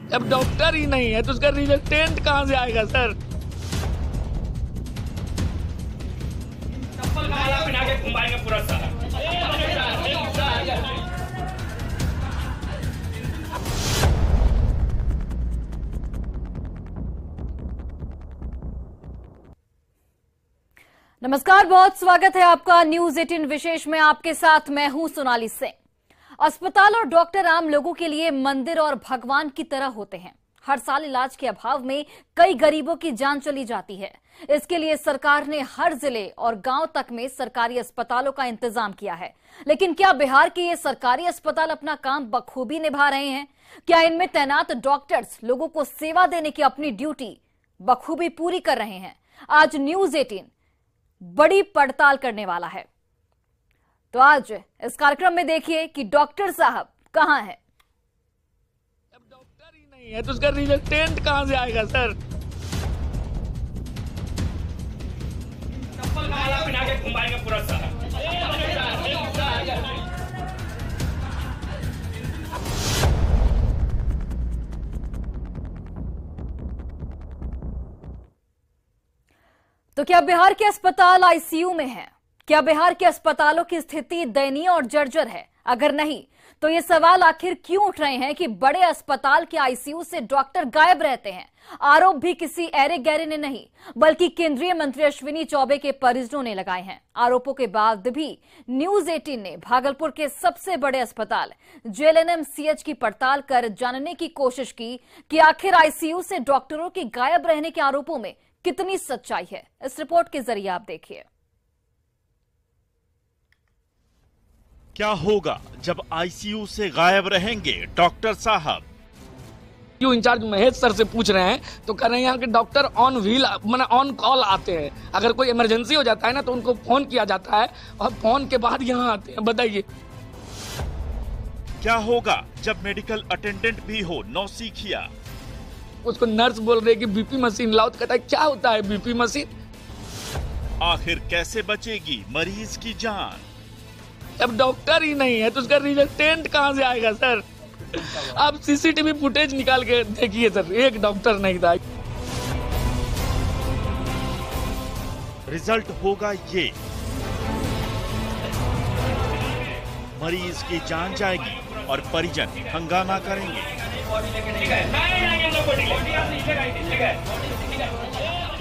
जब डॉक्टर ही नहीं है तो उसका रिजल्टेंट कहाँ से आएगा सर? चप्पल का माला पहना के घुमाएंगे पूरा सारा। नमस्कार, बहुत स्वागत है आपका न्यूज 18 विशेष में। आपके साथ मैं हूं सोनाली सिंह। अस्पताल और डॉक्टर आम लोगों के लिए मंदिर और भगवान की तरह होते हैं। हर साल इलाज के अभाव में कई गरीबों की जान चली जाती है। इसके लिए सरकार ने हर जिले और गांव तक में सरकारी अस्पतालों का इंतजाम किया है। लेकिन क्या बिहार के ये सरकारी अस्पताल अपना काम बखूबी निभा रहे हैं? क्या इनमें तैनात डॉक्टर्स लोगों को सेवा देने की अपनी ड्यूटी बखूबी पूरी कर रहे हैं? आज न्यूज 18 बड़ी पड़ताल करने वाला है। तो आज इस कार्यक्रम में देखिए कि डॉक्टर साहब कहां हैं। जब डॉक्टर ही नहीं है तो उसका रिजल्टेंट कहाँ से आएगा सर? चप्पल का माला पहना के घुमाएंगे पूरा सारा। तो क्या बिहार के अस्पताल आईसीयू में हैं? क्या बिहार के अस्पतालों की स्थिति दयनीय और जर्जर है? अगर नहीं तो ये सवाल आखिर क्यों उठ रहे हैं कि बड़े अस्पताल के आईसीयू से डॉक्टर गायब रहते हैं? आरोप भी किसी ऐरे गैरे ने नहीं बल्कि केंद्रीय मंत्री अश्विनी चौबे के परिजनों ने लगाए हैं। आरोपों के बाद भी न्यूज 18 ने भागलपुर के सबसे बड़े अस्पताल जेएलएनएमसीएच की पड़ताल कर जानने की कोशिश की कि आखिर आईसीयू से डॉक्टरों के गायब रहने के आरोपों में कितनी सच्चाई है। इस रिपोर्ट के जरिए आप देखिए। क्या होगा जब आईसीयू से गायब रहेंगे डॉक्टर साहब? क्यों इंचार्ज महेश सर से पूछ रहे हैं तो कह रहे हैं यहाँ के डॉक्टर ऑन व्हील माने ऑन कॉल आते हैं। अगर कोई इमरजेंसी हो जाता है ना तो उनको फोन किया जाता है और फोन के बाद यहाँ आते हैं। बताइए क्या होगा जब मेडिकल अटेंडेंट भी हो नौसिखिया? उसको नर्स बोल रही है कि बीपी मशीन लाओ तो कहता है क्या होता है बीपी मशीन? आखिर कैसे बचेगी मरीज की जान? जब डॉक्टर ही नहीं है तो उसका रिजल्टेंट कहाँ से आएगा सर? आप सीसीटीवी फुटेज निकाल के देखिए सर, एक डॉक्टर नहीं था। रिजल्ट होगा ये, मरीज की जान जाएगी और परिजन हंगामा करेंगे।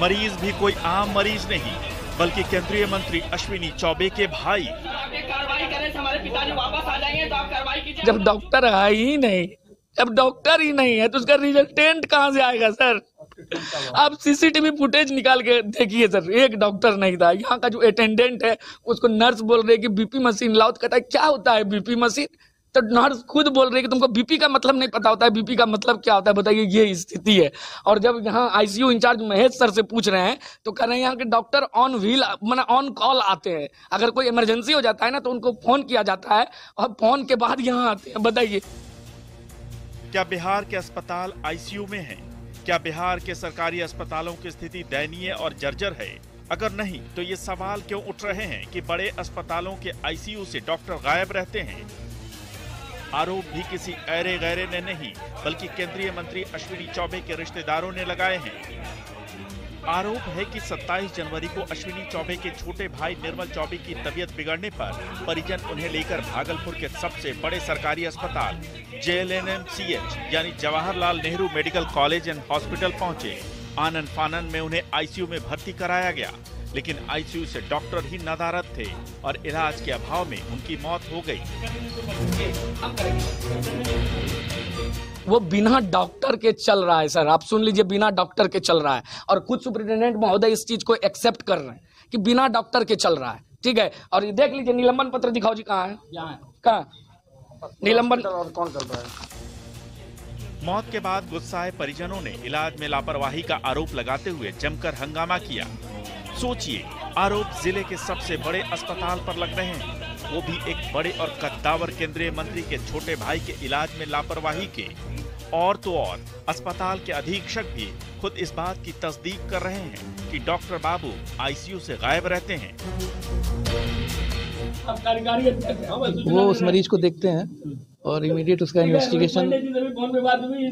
मरीज भी कोई आम मरीज नहीं बल्कि केंद्रीय मंत्री अश्विनी चौबे के भाई। कार्रवाई करें, हमारे पिताजी वापस आ जाएंगे तो आप कार्रवाई कीजिए। जब डॉक्टर है ही नहीं, जब डॉक्टर ही नहीं है तो उसका रिजल्टेंट कहाँ से आएगा सर? आप सीसीटीवी फुटेज निकाल के देखिए सर, एक डॉक्टर नहीं था। यहाँ का जो अटेंडेंट है उसको नर्स बोल रही है कि बीपी मशीन लाओ तो कहता है क्या होता है बीपी मशीन? तो नर्स खुद बोल रही है कि तुमको बीपी का मतलब नहीं पता होता है, बीपी का मतलब क्या होता है? बताइए, ये स्थिति है। और जब यहाँ आईसीयू इंचार्ज महेश सर से पूछ रहे हैं तो कह रहे हैं यहाँ के डॉक्टर ऑन व्हील माने ऑन कॉल आते हैं। अगर कोई इमरजेंसी हो जाता है ना तो उनको फोन किया जाता है और फोन के बाद यहाँ आते हैं। बताइए क्या बिहार के अस्पताल आईसीयू में हैं? क्या बिहार के सरकारी अस्पतालों की स्थिति दयनीय और जर्जर है? अगर नहीं तो ये सवाल क्यों उठ रहे हैं कि बड़े अस्पतालों के आईसीयू से डॉक्टर गायब रहते हैं? आरोप भी किसी ऐरे गैरे ने नहीं बल्कि केंद्रीय मंत्री अश्विनी चौबे के रिश्तेदारों ने लगाए हैं। आरोप है कि 27 जनवरी को अश्विनी चौबे के छोटे भाई निर्मल चौबे की तबीयत बिगड़ने पर परिजन उन्हें लेकर भागलपुर के सबसे बड़े सरकारी अस्पताल जेएलएनएमसीएच यानी Jawaharlal Nehru medical college and hospital पहुंचे। आनन फानन में उन्हें आईसीयू में भर्ती कराया गया, लेकिन आईसीयू से डॉक्टर ही नदारद थे और इलाज के अभाव में उनकी मौत हो गई। वो बिना डॉक्टर के चल रहा है सर, आप सुन लीजिए, बिना डॉक्टर के चल रहा है। और खुद सुप्रिंटेंडेंट महोदय इस चीज को एक्सेप्ट कर रहे हैं कि बिना डॉक्टर के चल रहा है। ठीक है, और ये देख लीजिए, निलंबन पत्र दिखाओ जी, कहाँ है? कहाँ निलंबन? कौन कर रहा है? मौत के बाद गुस्साए परिजनों ने इलाज में लापरवाही का आरोप लगाते हुए जमकर हंगामा किया। सोचिए, आरोप जिले के सबसे बड़े अस्पताल पर लग रहे हैं, वो भी एक बड़े और कद्दावर केंद्रीय मंत्री के छोटे भाई के इलाज में लापरवाही के। और तो और अस्पताल के अधीक्षक भी खुद इस बात की तस्दीक कर रहे हैं कि डॉक्टर बाबू आईसीयू से गायब रहते हैं। वो उस मरीज को देखते हैं और इमीडिएट उसका इन्वेस्टिगेशन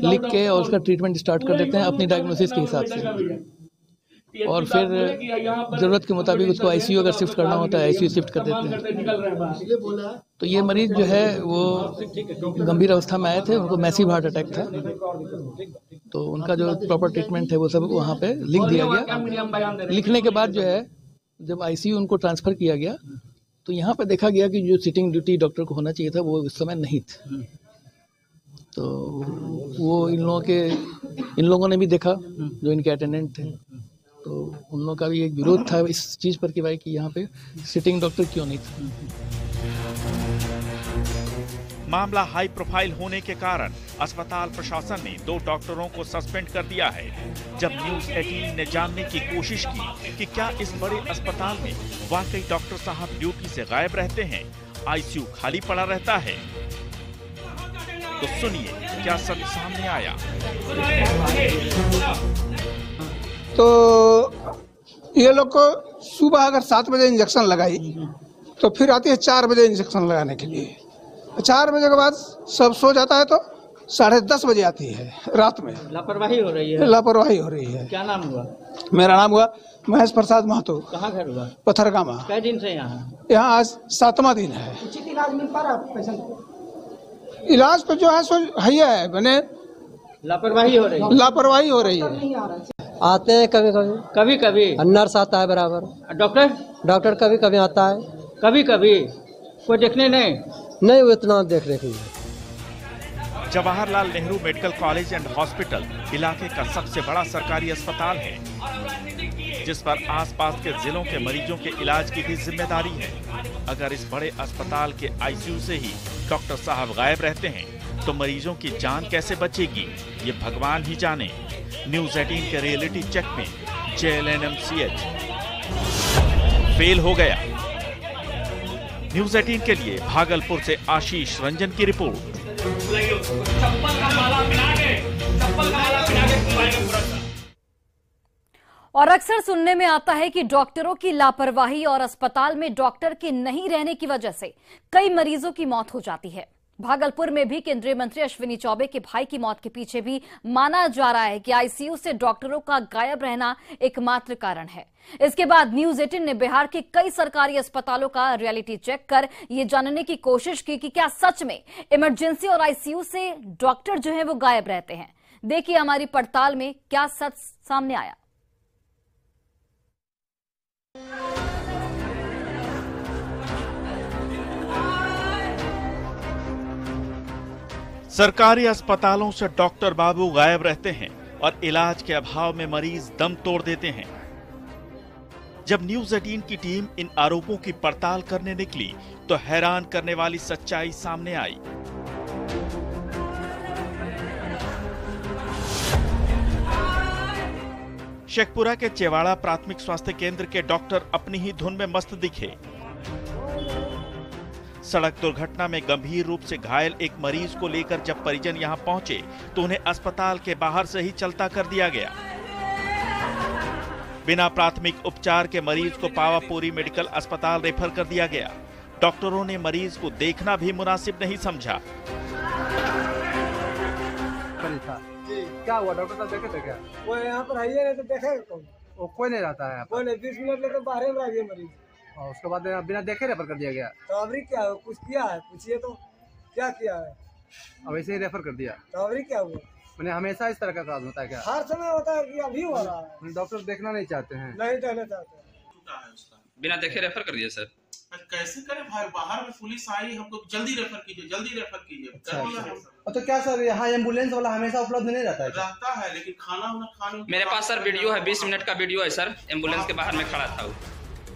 लिख के और उसका ट्रीटमेंट स्टार्ट कर देते हैं अपनी डायग्नोसिस के हिसाब से, और फिर ज़रूरत के मुताबिक उसको आईसीयू अगर शिफ्ट करना होता है आईसीयू शिफ्ट कर देते हैं। तो ये मरीज जो है वो गंभीर अवस्था में आए थे, उनको मैसिव हार्ट अटैक था, तो उनका जो प्रॉपर ट्रीटमेंट है वो सब वहाँ पे लिख दिया गया। लिखने के बाद जो है जब आईसीयू उनको ट्रांसफ़र किया गया तो यहाँ पे देखा गया कि जो सिटिंग ड्यूटी डॉक्टर को होना चाहिए था वो उस समय नहीं थी। तो वो इन लोगों ने भी देखा जो इनके अटेंडेंट थे, तो उन लोगों का भी एक विरोध था इस चीज़ पर कि भाई कि यहाँ पे सिटिंग डॉक्टर क्यों नहीं था। मामला हाई प्रोफाइल होने के कारण अस्पताल प्रशासन ने 2 डॉक्टरों को सस्पेंड कर दिया है। जब न्यूज़ 18 ने जानने की कोशिश की कि क्या इस बड़े अस्पताल में वाकई डॉक्टर साहब ड्यूटी से गायब रहते हैं, आईसीयू खाली पड़ा रहता है, तो सुनिए क्या सच सामने आया। तो ये लोग को सुबह अगर 7 बजे इंजेक्शन लगाई तो फिर आती है 4 बजे इंजेक्शन लगाने के लिए। 4 बजे के बाद सब सो जाता है तो 10:30 बजे आती है रात में। लापरवाही हो रही है। लापरवाही हो रही है। क्या नाम हुआ? मेरा नाम हुआ महेश प्रसाद महतो। कहाँ घर हुआ? पत्थरगामा। कै दिन से यहाँ? यहाँ आज 7वां दिन है। उचित इलाज मिल पा रहा है पेशेंट को? इलाज तो जो है सो है मैंने लापरवाही हो रही है। लापरवाही हो रही है। आते हैं कभी कभी नर्स आता है बराबर। डॉक्टर कभी कभी आता है, कभी कोई देखने नहीं वो इतना देख रेख नहीं। Jawaharlal Nehru medical college and hospital इलाके का सबसे बड़ा सरकारी अस्पताल है, जिस पर आसपास के जिलों के मरीजों के इलाज की भी जिम्मेदारी है। अगर इस बड़े अस्पताल के आईसीयू से ही डॉक्टर साहब गायब रहते हैं तो मरीजों की जान कैसे बचेगी, ये भगवान ही जाने। न्यूज़ 18 के रियलिटी चेक में JLNMCH फेल हो गया। न्यूज़ 18 के लिए भागलपुर से आशीष रंजन की रिपोर्ट। और अक्सर सुनने में आता है कि डॉक्टरों की लापरवाही और अस्पताल में डॉक्टर के नहीं रहने की वजह से कई मरीजों की मौत हो जाती है। भागलपुर में भी केंद्रीय मंत्री अश्विनी चौबे के भाई की मौत के पीछे भी माना जा रहा है कि आईसीयू से डॉक्टरों का गायब रहना एकमात्र कारण है। इसके बाद न्यूज़ 18 ने बिहार के कई सरकारी अस्पतालों का रियलिटी चेक कर ये जानने की कोशिश की कि क्या सच में इमरजेंसी और आईसीयू से डॉक्टर जो है वो गायब रहते हैं। देखिए हमारी पड़ताल में क्या सच सामने आया। सरकारी अस्पतालों से डॉक्टर बाबू गायब रहते हैं और इलाज के अभाव में मरीज दम तोड़ देते हैं। जब न्यूज़ 18 की टीम इन आरोपों की पड़ताल करने निकली तो हैरान करने वाली सच्चाई सामने आई। शेखपुरा के चेवाड़ा प्राथमिक स्वास्थ्य केंद्र के डॉक्टर अपनी ही धुन में मस्त दिखे। सड़क दुर्घटना में गंभीर रूप से घायल एक मरीज को लेकर जब परिजन यहां पहुंचे तो उन्हें अस्पताल के बाहर से ही चलता कर दिया गया। बिना प्राथमिक उपचार के मरीज को पावापुरी मेडिकल अस्पताल रेफर कर दिया गया। डॉक्टरों ने मरीज को देखना भी मुनासिब नहीं समझा। क्या हुआ डॉक्टर साहब, देखे थे क्या? वो यहाँ पर आइए तो देखे वो कोई नहीं रहता है। कोई नहीं, 20 मिनट लेकर बाहर में आइए मरीज। और उसके बाद बिना देखे रेफर कर दिया गया। तो अभी क्या कुछ किया है? पूछिए तो क्या किया है? अब ऐसे ही रेफर कर दिया। तो अभी क्या हुआ? मैंने हमेशा इस तरह का काम होता है क्या? हर समय होता है कि अभी हो रहा है? डॉक्टर देखना नहीं चाहते हैं। नहीं देखना चाहते। बिना देखे रेफर कर दिया सर। कैसे करें भाई, बाहर में पुलिस आई, हमको जल्दी रेफर कीजिए, जल्दी रेफर कीजिए। तो क्या सर यहाँ एम्बुलेंस वाला हमेशा उपलब्ध नहीं रहता है? रहता है लेकिन खाने मेरे पास सर वीडियो है, 20 मिनट का वीडियो है सर। एम्बुलेंस के बाहर में खड़ा था वो।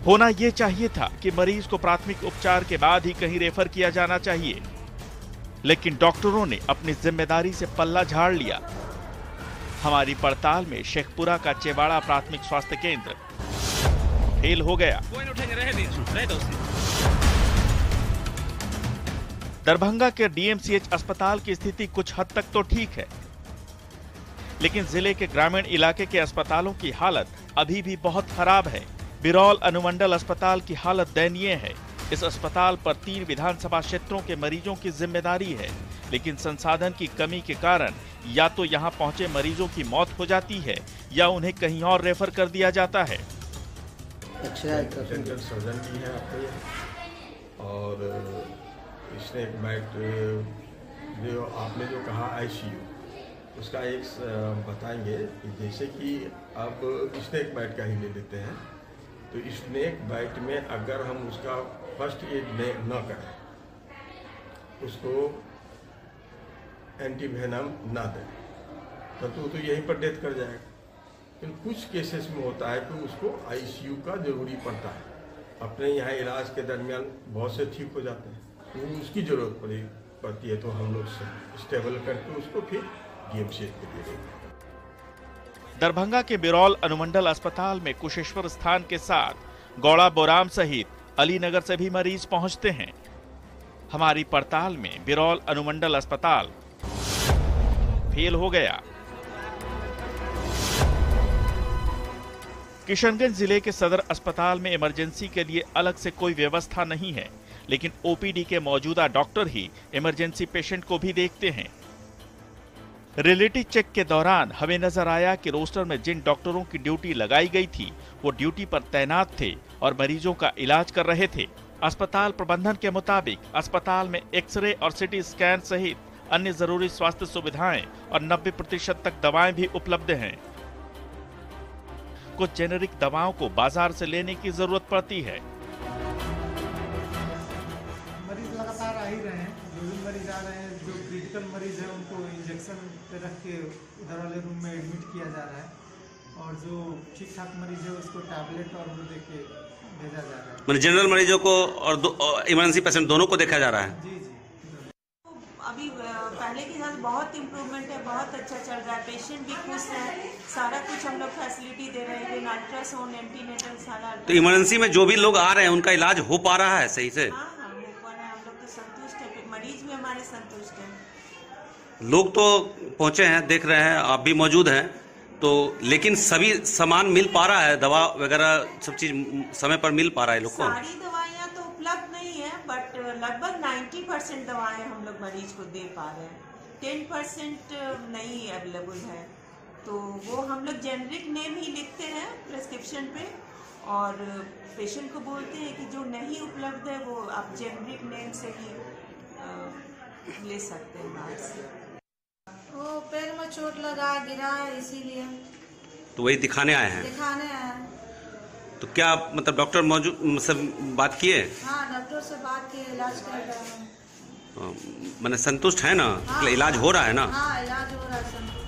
होना ये चाहिए था कि मरीज को प्राथमिक उपचार के बाद ही कहीं रेफर किया जाना चाहिए, लेकिन डॉक्टरों ने अपनी जिम्मेदारी से पल्ला झाड़ लिया। हमारी पड़ताल में शेखपुरा का चेवाड़ा प्राथमिक स्वास्थ्य केंद्र फेल हो गया। दरभंगा के DMCH अस्पताल की स्थिति कुछ हद तक तो ठीक है, लेकिन जिले के ग्रामीण इलाके के अस्पतालों की हालत अभी भी बहुत खराब है। बिरौल अनुमंडल अस्पताल की हालत दयनीय है। इस अस्पताल पर 3 विधानसभा क्षेत्रों के मरीजों की जिम्मेदारी है, लेकिन संसाधन की कमी के कारण या तो यहाँ पहुंचे मरीजों की मौत हो जाती है या उन्हें कहीं और रेफर कर दिया जाता है। डेंटल सर्जन भी है आपको यहाँ, और स्नेक बाइट जो आपने जो कहा ICU, उसका एक बताएंगे कि जैसे कि अब स्नेक बाइट का ही ले लेते हैं, तो स्नेक बाइट में अगर हम उसका फर्स्ट एड न करें, उसको एंटीवेनम ना दें, तो यहीं पर डेथ कर जाएगा। लेकिन कुछ केसेस में होता है कि उसको ICU का जरूरी पड़ता है। अपने यहाँ इलाज के दरमियान बहुत से ठीक हो जाते हैं, तो उसकी जरूरत पड़ती है, तो हम लोग स्टेबल करके उसको फिर DMCH पे दे देंगे। दरभंगा के बिरौल अनुमंडल अस्पताल में कुशेश्वर स्थान के साथ गौड़ा बोराम सहित अलीनगर से भी मरीज पहुंचते हैं। हमारी पड़ताल में बिरौल अनुमंडल अस्पताल फेल हो गया। किशनगंज जिले के सदर अस्पताल में इमरजेंसी के लिए अलग से कोई व्यवस्था नहीं है, लेकिन OPD के मौजूदा डॉक्टर ही इमरजेंसी पेशेंट को भी देखते हैं। रिलेटिव चेक के दौरान हमें नजर आया कि रोस्टर में जिन डॉक्टरों की ड्यूटी लगाई गई थी वो ड्यूटी पर तैनात थे और मरीजों का इलाज कर रहे थे। अस्पताल प्रबंधन के मुताबिक अस्पताल में एक्सरे और CT स्कैन सहित अन्य जरूरी स्वास्थ्य सुविधाएं और 90% तक दवाएं भी उपलब्ध हैं। कुछ जेनेरिक दवाओं को बाजार से लेने की जरूरत पड़ती है। मरीज लगातार आ ही रहे हैं, जो भी मरीज आ रहे हैं, जो क्रिटिकल मरीज है उनको इंजेक्शन पे रख के उधर वाले रूम में एडमिट किया जा रहा है, और जो ठीक ठाक मरीज है उसको टैबलेट और वो दे के भेजा जा रहा है। मतलब जनरल मरीजों को और इमरजेंसी पेशेंट दोनों को देखा जा रहा है। जी। अभी पहले के साथ बहुत इम्प्रूवमेंट है, बहुत अच्छा चल रहा है, पेशेंट भी खुश है, सारा कुछ हम लोग फैसिलिटी दे रहे हैं, अल्ट्रासाउंड, एंटीनेटल सारा। तो इमरजेंसी में जो भी लोग आ रहे हैं उनका इलाज हो पा रहा है सही से? हाँ, हो पा रहा है, हम लोग तो संतुष्ट है, मरीज भी हमारे संतुष्ट है। लोग तो पहुंचे हैं, देख रहे हैं, आप भी मौजूद हैं, तो लेकिन सभी सामान मिल पा रहा है, दवा वगैरह सब चीज समय पर मिल पा रहा है लोग को? सारी दवाइयाँ तो उपलब्ध नहीं है, बट लगभग 90% दवाएं हम लोग मरीज को दे पा रहे हैं, 10% नहीं अवेलेबल है, तो वो हम लोग जेनरिक नेम ही लिखते हैं प्रेस्क्रिप्शन पे, और पेशेंट को बोलते हैं कि जो नहीं उपलब्ध है वो आप जेनरिक नेम से ही ले सकते हैं बाहर से। वो पैर में चोट लगा, गिरा है, इसीलिए तो वही दिखाने आए हैं। तो क्या मतलब डॉक्टर मौजूद से बात किए? हाँ, डॉक्टर से बात किए, इलाज कर रहे हैं। मैंने संतुष्ट है ना? हाँ, इलाज हो रहा है ना? हाँ, इलाज हो रहा है, संतुष्ट।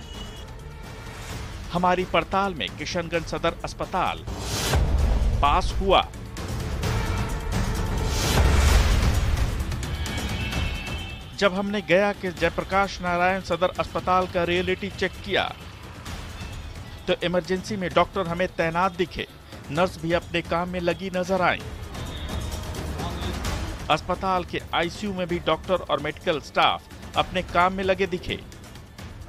हमारी पड़ताल में किशनगंज सदर अस्पताल पास हुआ। जब हमने गया कि जयप्रकाश नारायण सदर अस्पताल का रियलिटी चेक किया तो इमरजेंसी में डॉक्टर हमें तैनात दिखे, नर्स भी अपने काम में लगी नजर आई। अस्पताल के ICU में भी डॉक्टर और मेडिकल स्टाफ अपने काम में लगे दिखे।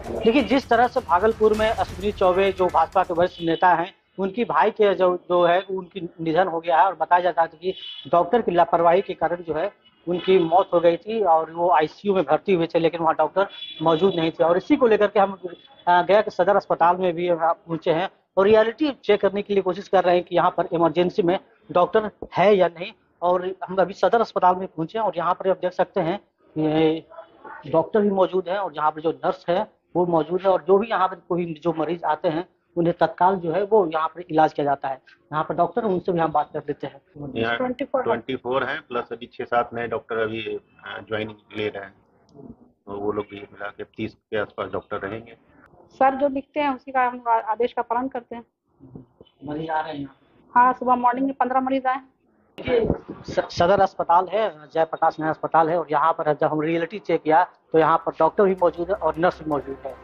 देखिए, जिस तरह से भागलपुर में अश्विनी चौबे जो भाजपा के वरिष्ठ नेता हैं, उनकी भाई के जो है उनकी निधन हो गया है, और बताया जाता है कि डॉक्टर की लापरवाही के कारण जो है उनकी मौत हो गई थी, और वो ICU में भर्ती हुए थे, लेकिन वहाँ डॉक्टर मौजूद नहीं थे। और इसी को लेकर के हम गया कि सदर अस्पताल में भी पहुंचे हैं और रियलिटी चेक करने के लिए कोशिश कर रहे हैं कि यहाँ पर इमरजेंसी में डॉक्टर है या नहीं। और हम अभी सदर अस्पताल में पहुंचे हैं और यहाँ पर आप देख सकते हैं डॉक्टर भी मौजूद है, और यहाँ पर जो नर्स है वो मौजूद है, और जो भी यहाँ पर कोई जो मरीज आते हैं उन्हें तत्काल जो है वो यहाँ पर इलाज किया जाता है। यहाँ पर डॉक्टर उनसे भी हम बात कर लेते हैं। 24 है, प्लस अभी 6-7 नए डॉक्टर अभी ज्वाइनिंग ले रहे हैं, तो वो लोग भी मिला के 30 के आसपास डॉक्टर रहेंगे। सर जो लिखते हैं उसी का हम आदेश का पालन करते हैं। मरीज आ रहे हैं? हाँ, सुबह मॉर्निंग में 15 मरीज आए। सदर अस्पताल है, जयप्रकाश नारायण अस्पताल है, और यहाँ पर जब हम रियलिटी चेक किया तो यहाँ पर डॉक्टर भी मौजूद है और नर्स भी मौजूद है।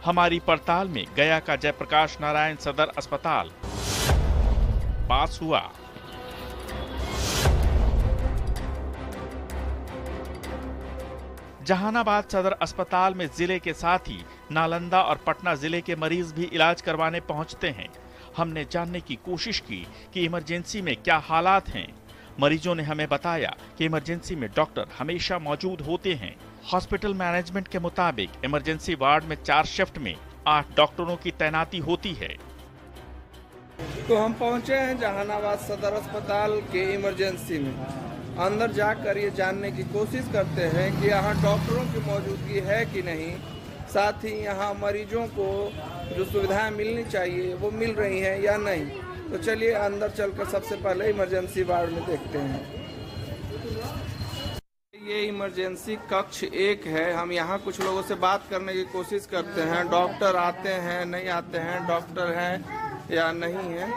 हमारी पड़ताल में गया का जयप्रकाश नारायण सदर अस्पताल पास हुआ। जहानाबाद सदर अस्पताल में जिले के साथ ही नालंदा और पटना जिले के मरीज भी इलाज करवाने पहुंचते हैं। हमने जानने की कोशिश की कि इमरजेंसी में क्या हालात हैं। मरीजों ने हमें बताया कि इमरजेंसी में डॉक्टर हमेशा मौजूद होते हैं। हॉस्पिटल मैनेजमेंट के मुताबिक इमरजेंसी वार्ड में 4 शिफ्ट में 8 डॉक्टरों की तैनाती होती है। तो हम पहुंचे हैं जहानाबाद सदर अस्पताल के इमरजेंसी में। अंदर जाकर ये जानने की कोशिश करते हैं कि यहाँ डॉक्टरों की मौजूदगी है कि नहीं, साथ ही यहाँ मरीजों को जो सुविधाएं मिलनी चाहिए वो मिल रही हैं या नहीं। तो चलिए अंदर चलकर सबसे पहले इमरजेंसी वार्ड में देखते हैं। ये इमरजेंसी कक्ष 1 है। हम यहाँ कुछ लोगों से बात करने की कोशिश करते हैं। डॉक्टर आते हैं नहीं आते हैं, डॉक्टर हैं या नहीं है।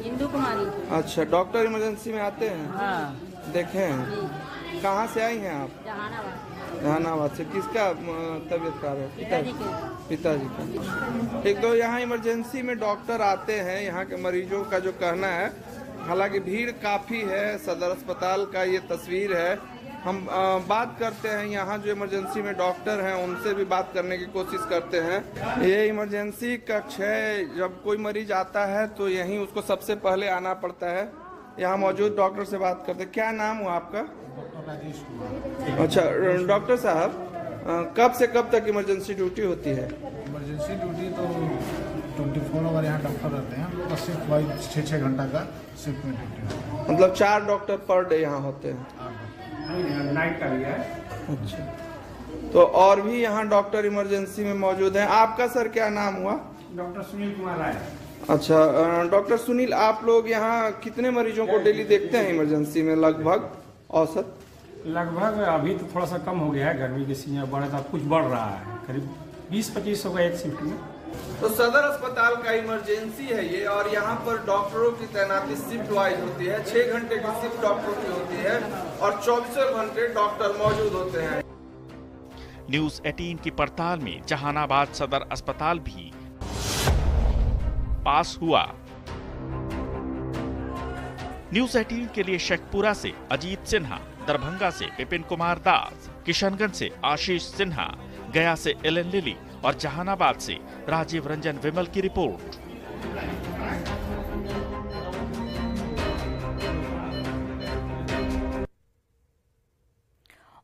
इंदु कुमारी। अच्छा, डॉक्टर इमरजेंसी में आते हैं? हाँ। देखें। कहाँ से आई हैं आप? जहानाबाद से। किसका तबीयत खराब है? पिताजी का। ठीक, तो यहाँ इमरजेंसी में डॉक्टर आते हैं। यहाँ के मरीजों का जो कहना है, हालांकि भीड़ काफ़ी है, सदर अस्पताल का ये तस्वीर है। हम बात करते हैं यहाँ जो इमरजेंसी में डॉक्टर हैं उनसे भी बात करने की कोशिश करते हैं। ये इमरजेंसी कक्ष है। जब कोई मरीज आता है तो यहीं उसको सबसे पहले आना पड़ता है। यहाँ मौजूद डॉक्टर से बात करते हैं। क्या नाम हुआ आपका? डॉक्टर राजेश कुमार। अच्छा डॉक्टर साहब, कब से कब तक इमरजेंसी ड्यूटी होती है? इमरजेंसी ड्यूटी तो 24 आवर यहाँ डॉक्टर रहते हैं, तो शिफ्ट वाइज 6-6 घंटा का शिफ्ट में ड्यूटी होती है। मतलब 4 डॉक्टर पर डे यहाँ होते हैं? नाइट का भी है। अच्छा, तो और भी यहाँ डॉक्टर इमरजेंसी में मौजूद हैं। आपका सर क्या नाम हुआ? डॉक्टर सुनील कुमार राय। अच्छा डॉक्टर सुनील, आप लोग यहाँ कितने मरीजों को डेली देखते हैं इमरजेंसी में लगभग औसत? लगभग अभी तो थोड़ा सा कम हो गया है, गर्मी के सीजन बढ़ा था, कुछ बढ़ रहा है, करीब 20-25 होगा एक शिफ्ट में। तो सदर अस्पताल का इमरजेंसी है ये, और यहाँ पर डॉक्टरों की तैनाती शिफ्ट वाइज होती है। 6 घंटे की शिफ्ट डॉक्टरों की होती है और 24 घंटे डॉक्टर मौजूद होते हैं। न्यूज़ 18 की पड़ताल में जहानाबाद सदर अस्पताल भी पास हुआ। न्यूज़ 18 के लिए शेखपुरा से अजीत सिन्हा, दरभंगा से विपिन कुमार दास, किशनगंज से आशीष सिन्हा, गया से एलन लिली और जहानाबाद से राजीव रंजन विमल की रिपोर्ट।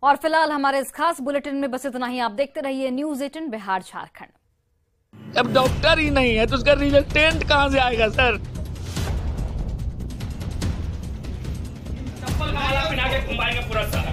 और फिलहाल हमारे इस खास बुलेटिन में बस इतना ही। आप देखते रहिए न्यूज़ 18 बिहार झारखंड। अब डॉक्टर ही नहीं है तो उसका रिजल्टेंट कहां से आएगा सर? चप्पल का माला पहना के घुमाएंगे पूरा सारा।